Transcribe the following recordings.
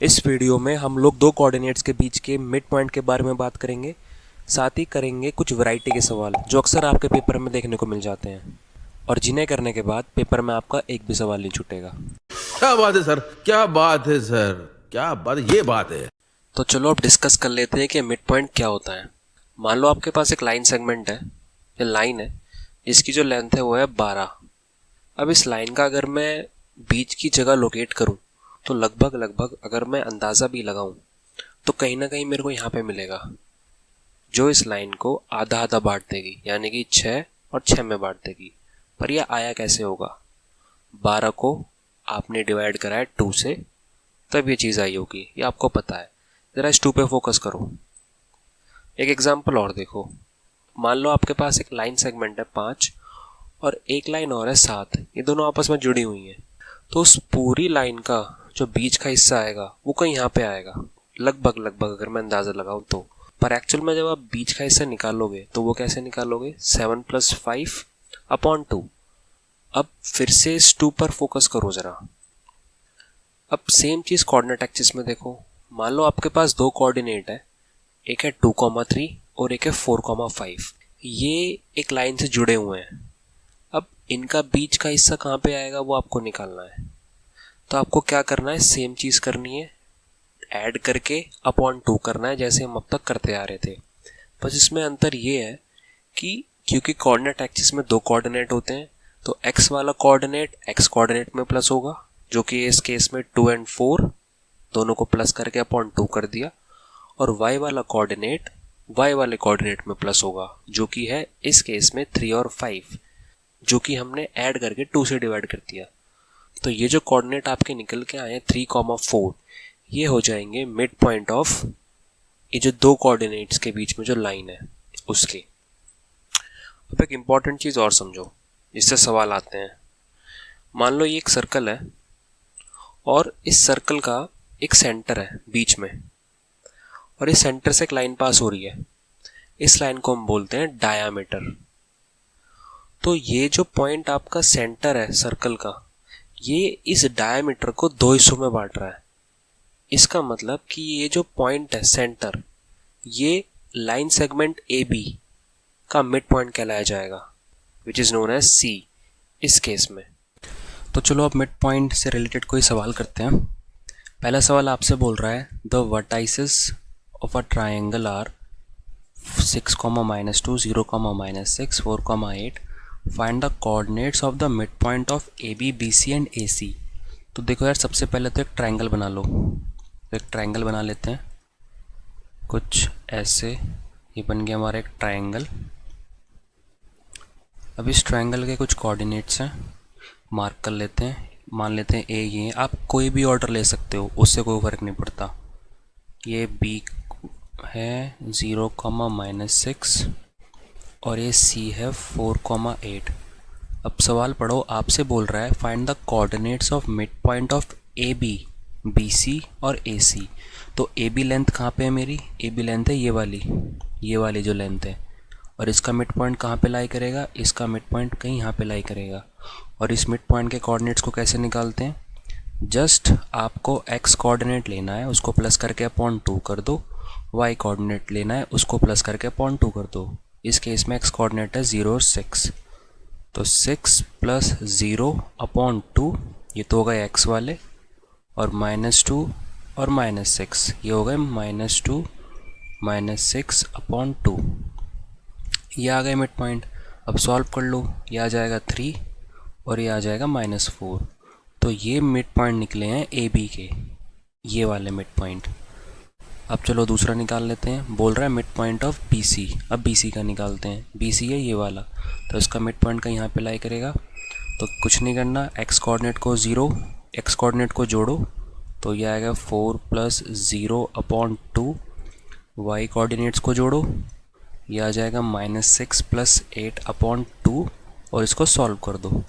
इस वीडियो में हम लोग दो कोऑर्डिनेट्स के बीच के मिड पॉइंट के बारे में बात करेंगे। साथ ही करेंगे कुछ वैरायटी के सवाल जो अक्सर आपके पेपर में देखने को मिल जाते हैं और जिन्हें करने के बाद पेपर में आपका एक भी सवाल नहीं छूटेगा। क्या बात है सर, क्या बात है सर, क्या बात, ये बात है। तो चलो अब डिस्कस कर लेते हैं कि मिड पॉइंट क्या होता है। मान लो आपके पास एक लाइन सेगमेंट है, ये लाइन है, इसकी जो लेंथ है वो है 12। अब इस लाइन का अगर मैं बीच की जगह लोकेट करूं तो लगभग लगभग अगर मैं अंदाज़ा भी लगाऊं तो कहीं ना कहीं मेरे को यहाँ पे मिलेगा जो इस लाइन को आधा आधा बांट देगी, यानी कि 6 और 6 में बांट देगी। पर यह आया कैसे होगा? 12 को आपने डिवाइड करा है 2 से, तब ये चीज़ आई होगी, ये आपको पता है। ज़रा इस 2 पे फोकस करो। एक एग्जांपल और देखो। मान लो आपके पास एक लाइन सेगमेंट है 5 और एक लाइन और है 7, ये दोनों आपस में जुड़ी हुई हैं। तो उस पूरी लाइन का जो बीच का हिस्सा आएगा वो कहीं यहाँ पे आएगा, लगभग लगभग अगर मैं अंदाज़ा लगाऊं तो। पर एक्चुअल में जब आप बीच का हिस्सा निकालोगे तो वो कैसे निकालोगे? 7 + 5/2। अब फिर से इस 2 पर फोकस करो ज़रा। अब सेम चीज़ कोऑर्डिनेट एक्सिस में देखो। मान लो आपके पास दो कोऑर्डिनेट है, एक है 2,3 और एक है 4,5। ये एक लाइन से जुड़े हुए हैं। अब इनका बीच का हिस्सा कहाँ पे आएगा वो आपको निकालना है। तो आपको क्या करना है? सेम चीज़ करनी है, ऐड करके /2 करना है जैसे हम अब तक करते आ रहे थे। बस इसमें अंतर ये है कि क्योंकि कोऑर्डिनेट एक्सिस में दो कोऑर्डिनेट होते हैं तो x वाला कोऑर्डिनेट x कोऑर्डिनेट में प्लस होगा, जो कि इस केस में 2 और 4 दोनों को प्लस करके /2 कर दिया, और y वाला कोऑर्डिनेट y वाले कोऑर्डिनेट में प्लस होगा, जो कि है इस केस में 3 और 5, जो कि हमने ऐड करके 2 से डिवाइड कर दिया। तो ये जो कोऑर्डिनेट आपके निकल के आए हैं 3,4, ये हो जाएंगे मिड पॉइंट ऑफ ये जो दो कोऑर्डिनेट्स के बीच में जो लाइन है उसके। अब एक इम्पॉर्टेंट चीज़ और समझो, इससे सवाल आते हैं। मान लो ये एक सर्कल है और इस सर्कल का एक सेंटर है बीच में, और इस सेंटर से एक लाइन पास हो रही है। इस लाइन को हम बोलते हैं डायामीटर। तो ये जो पॉइंट आपका सेंटर है सर्कल का, ये इस डायामीटर को दो हिस्सों में बांट रहा है। इसका मतलब कि ये जो पॉइंट है सेंटर, ये लाइन सेगमेंट ए बी का मिड पॉइंट कहलाया जाएगा, विच इज़ नोन एज सी इस केस में। तो चलो अब मिड पॉइंट से रिलेटेड कोई सवाल करते हैं। पहला सवाल आपसे बोल रहा है the vertices of a triangle are 6, -2, 0, -6, 4, 8। Find the coordinates of the mid point of A B, B C and A C. तो देखो यार, सबसे पहले तो एक ट्राइंगल बना लो। तो एक ट्राइंगल बना लेते हैं कुछ ऐसे। ये बन गया हमारा एक ट्राइंगल। अब इस ट्राइंगल के कुछ कोऑर्डिनेट्स हैं, मार्क कर लेते हैं। मान लेते हैं ए, ये आप कोई भी ऑर्डर ले सकते हो, उससे कोई फ़र्क नहीं पड़ता। ये बी है 0, -6 और ये सी है 4, 8। अब सवाल पढ़ो, आपसे बोल रहा है find the coordinates of mid point of A B, B C और ए सी। तो ए बी लेंथ कहाँ पे है मेरी? ए बी लेंथ है ये वाली जो लेंथ है। और इसका मिड पॉइंट कहाँ पे लाई करेगा? इसका मिड पॉइंट कहीं यहाँ पे लाई करेगा। और इस मिड पॉइंट के कोऑर्डिनेट्स को कैसे निकालते हैं? जस्ट आपको एक्स कोऑर्डिनेट लेना है, उसको प्लस करके /2 कर दो। वाई कोऑर्डिनेट लेना है, उसको प्लस करके /2 कर दो। इस केस में एक्स कोऑर्डिनेट है 0 और 6। तो 6 + 0/2 ये तो हो गए एक्स वाले, और -2 और -6 ये हो गए -2 -6/2। ये आ गए मिड पॉइंट। अब सॉल्व कर लो, ये आ जाएगा 3 और ये आ जाएगा -4। तो ये मिड पॉइंट निकले हैं ए बी के, ये वाले मिड पॉइंट। अब चलो दूसरा निकाल लेते हैं। बोल रहा है mid point of B C. अब बी सी का निकालते हैं। बी सी है ये वाला, तो इसका मिड पॉइंट का यहाँ पे लाई करेगा। तो कुछ नहीं करना, एक्स कोऑर्डिनेट को 0, एक्स कोऑर्डिनेट को जोड़ो तो ये आएगा 4 + 0/2। वाई कोऑर्डिनेट्स को जोड़ो, ये आ जाएगा -6 + 8/2, और इसको सॉल्व कर दो।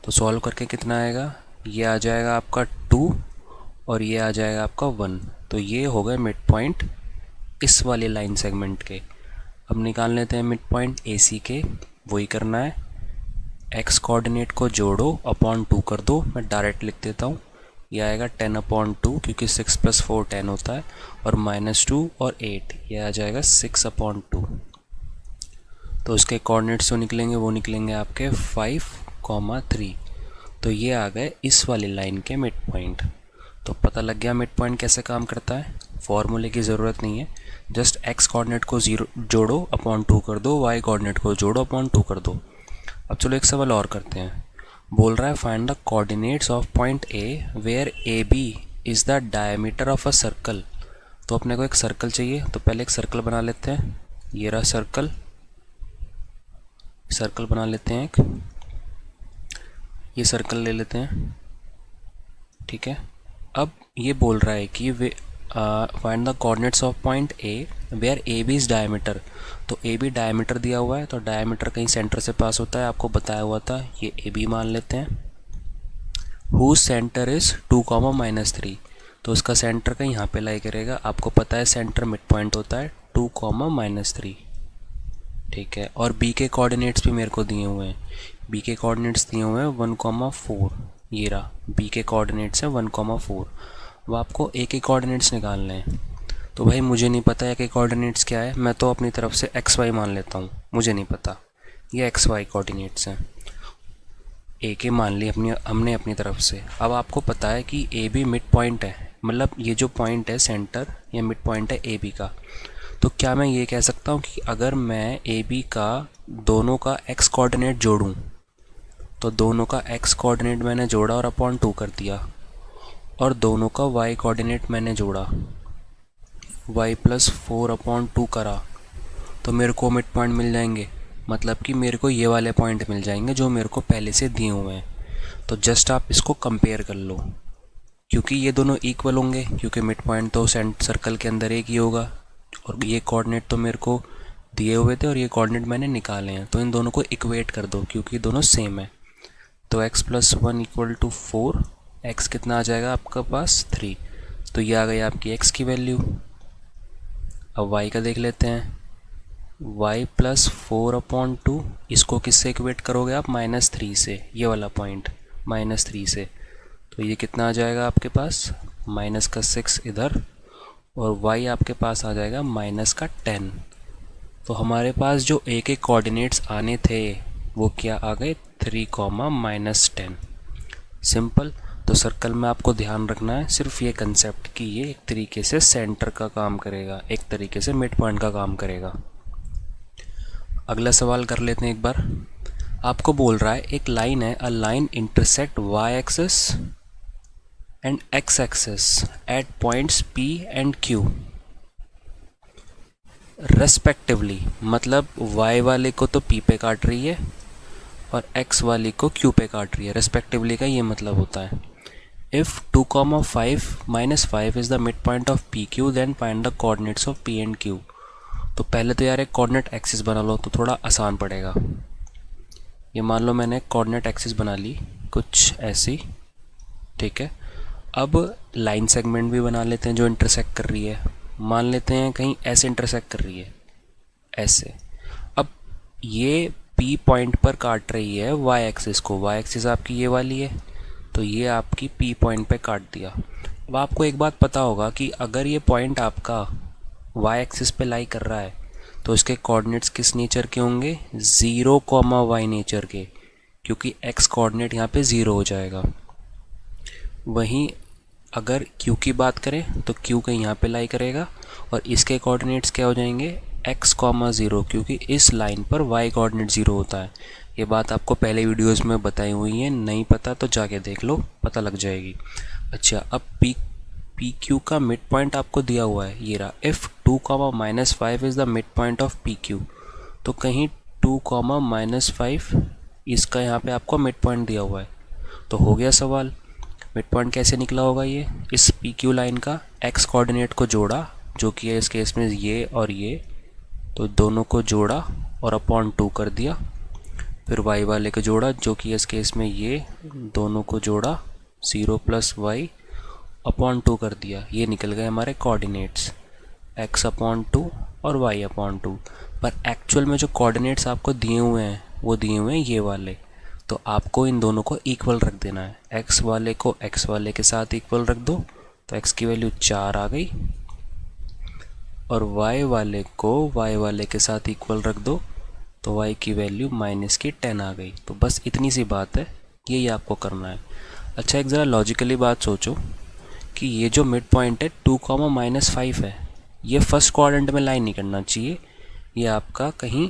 तो सॉल्व करके कितना आएगा? ये आ जाएगा आपका 2 और ये आ जाएगा आपका 1। तो ये हो गए मिड पॉइंट इस वाले लाइन सेगमेंट के। अब निकाल लेते हैं मिड पॉइंट ए सी के। वही करना है, एक्स कोऑर्डिनेट को जोड़ो /2 कर दो। मैं डायरेक्ट लिख देता हूँ, ये आएगा 10/2 क्योंकि 6 + 4 10 होता है, और -2 और 8 ये आ जाएगा 6/2। तो इसके कोऑर्डिनेट्स जो निकलेंगे वो निकलेंगे आपके 5,3। तो ये आ गए इस वाली लाइन के मिड पॉइंट। तो पता लग गया मिड पॉइंट कैसे काम करता है। फॉर्मूले की ज़रूरत नहीं है, जस्ट x कोऑर्डिनेट को 0 जोड़ो अपॉन 2 कर दो, y कोऑर्डिनेट को जोड़ो अपॉन 2 कर दो। अब चलो एक सवाल और करते हैं। बोल रहा है find the coordinates of point A where A B is the diameter of a circle. तो अपने को एक सर्कल चाहिए, तो पहले एक सर्कल बना लेते हैं। ये रहा सर्कल, सर्कल बना लेते हैं एक, ये सर्कल ले लेते हैं, ठीक है। अब ये बोल रहा है कि we find the coordinates of point A where A B is diameter. तो ए बी डायमीटर दिया हुआ है, तो डायमीटर कहीं सेंटर से पास होता है, आपको बताया हुआ था। ये ए बी मान लेते हैं। Whose centre is 2, -3। तो उसका सेंटर कहीं यहाँ पे लाई करेगा। आपको पता है सेंटर मिड पॉइंट होता है 2, -3, ठीक है। और बी के कोऑर्डिनेट्स भी मेरे को दिए हुए हैं। बी के कोऑर्डिनेट्स दिए हुए हैं 1,4। ये रहा बी के कोऑर्डिनेट्स है 1,4। अब आपको ए के कोऑर्डिनेट्स निकालने हैं। तो भाई मुझे नहीं पता है कि कोऑर्डिनेट्स क्या है, मैं तो अपनी तरफ से एक्स वाई मान लेता हूँ, मुझे नहीं पता। ये एक्स वाई कोऑर्डिनेट्स हैं, ए के मान लिए हमने अपनी तरफ से। अब आपको पता है कि ए बी मिड पॉइंट है, मतलब ये जो पॉइंट है सेंटर, ये मिड पॉइंट है ए बी का। तो क्या मैं ये कह सकता हूँ कि अगर मैं ए बी का दोनों का एक्स कोऑर्डिनेट जोड़ूँ, तो दोनों का एक्स कोऑर्डिनेट मैंने जोड़ा और अपॉन 2 कर दिया, और दोनों का वाई कोऑर्डिनेट मैंने जोड़ा, y + 4/2 करा, तो मेरे को मिड पॉइंट मिल जाएंगे। मतलब कि मेरे को ये वाले पॉइंट मिल जाएंगे जो मेरे को पहले से दिए हुए हैं। तो जस्ट आप इसको कंपेयर कर लो, क्योंकि ये दोनों इक्वल होंगे, क्योंकि मिड पॉइंट तो सर्कल के अंदर एक ही होगा, और ये कोऑर्डिनेट तो मेरे को दिए हुए थे और ये कोऑर्डिनेट मैंने निकाले हैं। तो इन दोनों को इक्वेट कर दो क्योंकि दोनों सेम है। तो x + 1 = 4, x कितना आ जाएगा आपका पास 3। तो ये आ गई आपकी x की वैल्यू। अब y का देख लेते हैं, y + 4/2, इसको किससे इक्वेट करोगे आप, -3 से, ये वाला पॉइंट -3 से। तो ये कितना आ जाएगा आपके पास, -6 इधर, और y आपके पास आ जाएगा -10। तो हमारे पास जो a के कोऑर्डिनेट्स आने थे वो क्या आ गए, 3, -10। सिंपल। तो सर्कल में आपको ध्यान रखना है सिर्फ ये कंसेप्ट कि ये एक तरीके से सेंटर का काम करेगा, एक तरीके से मिड पॉइंट का काम करेगा। अगला सवाल कर लेते हैं एक बार। आपको बोल रहा है एक लाइन है, a line intersect Y axis and X axis at points P and Q respectively. मतलब y वाले को तो P पे काट रही है और x वाली को Q पे काट रही है। रेस्पेक्टिवली का ये मतलब होता है, if 2, 5 -5 is the mid point of PQ then find the coordinates of P and Q। तो पहले तो यार एक कोऑर्डिनेट एक्सिस बना लो तो थोड़ा आसान पड़ेगा। ये मान लो मैंने कोऑर्डिनेट एक्सिस बना ली कुछ ऐसी, ठीक है। अब लाइन सेगमेंट भी बना लेते हैं जो इंटरसेक्ट कर रही है। मान लेते हैं कहीं ऐसे इंटरसेक्ट कर रही है, ऐसे। अब ये P पॉइंट पर काट रही है वाई एक्सिस को, वाई एक्सिस आपकी ये वाली है, तो ये आपकी P पॉइंट पे काट दिया। अब आपको एक बात पता होगा कि अगर ये पॉइंट आपका वाई एक्सिस पे लाई कर रहा है तो इसके कोऑर्डिनेट्स किस नेचर के होंगे, 0, y नेचर के, क्योंकि x कोऑर्डिनेट यहाँ पे 0 हो जाएगा। वहीं अगर Q की बात करें तो Q कहीं यहाँ पे लाई करेगा और इसके कोऑर्डिनेट्स क्या हो जाएंगे, x, 0, क्योंकि इस लाइन पर y कोऑर्डिनेट 0 होता है। ये बात आपको पहले वीडियोस में बताई हुई है, नहीं पता तो जाके देख लो, पता लग जाएगी। अच्छा, अब PQ का मिड पॉइंट आपको दिया हुआ है, ये रहा। If 2, -5 is the mid point of PQ, तो कहीं 2, -5 इसका यहाँ पे आपको मिड पॉइंट दिया हुआ है। तो हो गया सवाल, मिड पॉइंट कैसे निकला होगा ये, इस PQ लाइन का x कोऑर्डिनेट को जोड़ा, जो कि है इस केस में ये और ये, तो दोनों को जोड़ा और अपॉन 2 कर दिया। फिर y वाले को जोड़ा, जो कि इस केस में ये, दोनों को जोड़ा, 0 + y अपॉन 2 कर दिया। ये निकल गए हमारे कोऑर्डिनेट्स, x/2 और y/2। पर एक्चुअल में जो कोऑर्डिनेट्स आपको दिए हुए हैं वो दिए हुए हैं ये वाले। तो आपको इन दोनों को इक्वल रख देना है। एक्स वाले को एक्स वाले के साथ इक्वल रख दो तो एक्स की वैल्यू 4 आ गई, और वाई वाले को वाई वाले के साथ इक्वल रख दो तो वाई की वैल्यू -10 आ गई। तो बस इतनी सी बात है, यही आपको करना है। अच्छा, एक ज़रा लॉजिकली बात सोचो कि ये जो मिड पॉइंट है 2, -5 है, ये फर्स्ट क्वाड्रेंट में लाई नहीं करना चाहिए, ये आपका कहीं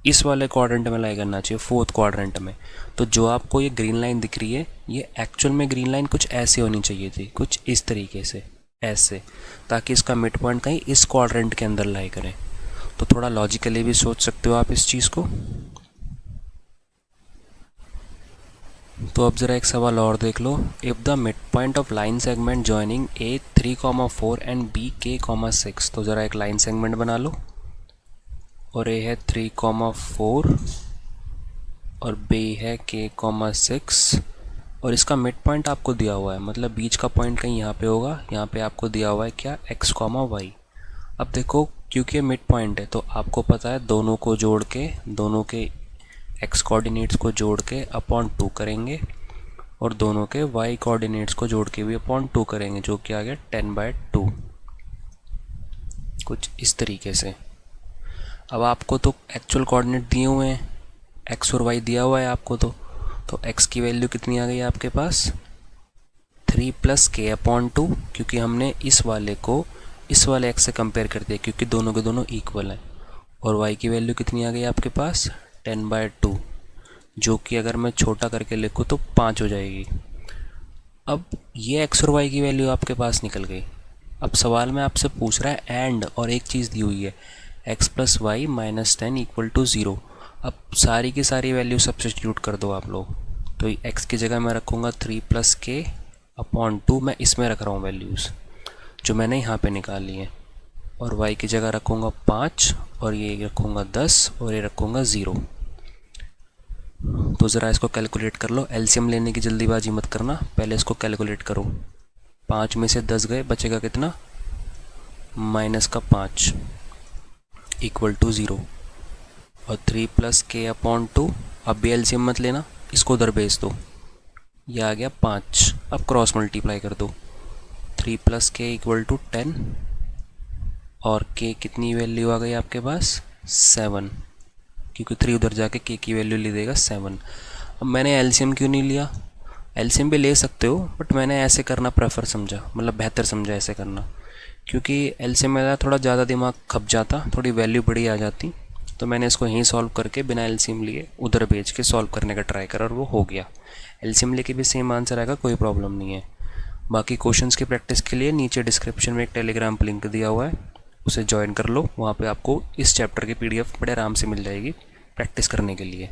इस वाले क्वाड्रेंट में लाई करना चाहिए, फोर्थ क्वाड्रेंट में। तो जो आपको ये ग्रीन लाइन दिख रही है, ये एक्चुअल में ग्रीन लाइन कुछ ऐसे होनी चाहिए थी, कुछ इस तरीके से, ऐसे, ताकि इसका मिड पॉइंट कहीं इस क्वाड्रेंट के अंदर लाई करे। तो थोड़ा लॉजिकली भी सोच सकते हो आप इस चीज़ को। तो अब ज़रा एक सवाल और देख लो। If the mid point of line segment joining A 3,4 and B k,6, तो ज़रा एक लाइन सेगमेंट बना लो, और ए है 3,4 और बी है k,6, और इसका मिड पॉइंट आपको दिया हुआ है, मतलब बीच का पॉइंट कहीं यहाँ पे होगा। यहाँ पे आपको दिया हुआ है क्या, x, y। अब देखो, क्योंकि मिड पॉइंट है तो आपको पता है दोनों को जोड़ के, दोनों के x कोऑर्डिनेट्स को जोड़ के अपॉन 2 करेंगे, और दोनों के y कोऑर्डिनेट्स को जोड़ के भी अपॉन 2 करेंगे, जो कि आ गया 10/2, कुछ इस तरीके से। अब आपको तो एक्चुअल कोऑर्डिनेट दिए हुए हैं, x और y दिया हुआ है आपको, तो x की वैल्यू कितनी आ गई आपके पास, 3 + k/2, क्योंकि हमने इस वाले को इस वाले x से कंपेयर कर दिया, क्योंकि दोनों के दोनों इक्वल हैं। और y की वैल्यू कितनी आ गई आपके पास, 10/2, जो कि अगर मैं छोटा करके लिखूँ तो 5 हो जाएगी। अब ये x और y की वैल्यू आपके पास निकल गई। अब सवाल में आपसे पूछ रहा है एंड, और एक चीज़ दी हुई है x + y -10 = 0। अब सारी की सारी वैल्यू सब्स्टिट्यूट कर दो आप लोग। तो x की जगह मैं रखूँगा 3 + k/2, मैं इसमें रख रहा हूँ वैल्यूज़ जो मैंने यहाँ पे निकाली है, और y की जगह रखूँगा 5, और ये रखूँगा 10, और ये रखूँगा 0। तो ज़रा इसको कैलकुलेट कर लो। एलसीएम लेने की जल्दीबाजी मत करना, पहले इसको कैलकुलेट करो। 5 में से 10 गए, बचेगा कितना, -5 = 0, और 3 + k/2, अब भी एलसीएम मत लेना, इसको उधर भेज दो, ये आ गया 5। अब क्रॉस मल्टीप्लाई कर दो, 3 + k = 10, और k कितनी वैल्यू आ गई आपके पास, 7, क्योंकि 3 उधर जाके k की वैल्यू ले देगा 7। अब मैंने एलसीएम क्यों नहीं लिया, एलसीएम भी ले सकते हो, बट मैंने ऐसे करना प्रेफर समझा, मतलब बेहतर समझा ऐसे करना, क्योंकि एलसीएम मेरा थोड़ा ज़्यादा दिमाग खप जाता, थोड़ी वैल्यू बड़ी आ जाती। तो मैंने इसको यहीं सॉल्व करके बिना एलसीएम लिए उधर भेज के सॉल्व करने का ट्राई करा, और वो हो गया। एलसीएम लेके भी सेम आंसर आएगा, कोई प्रॉब्लम नहीं है। बाकी क्वेश्चंस की प्रैक्टिस के लिए नीचे डिस्क्रिप्शन में एक टेलीग्राम पर लिंक दिया हुआ है, उसे ज्वाइन कर लो। वहाँ पे आपको इस चैप्टर की PDF बड़े आराम से मिल जाएगी प्रैक्टिस करने के लिए।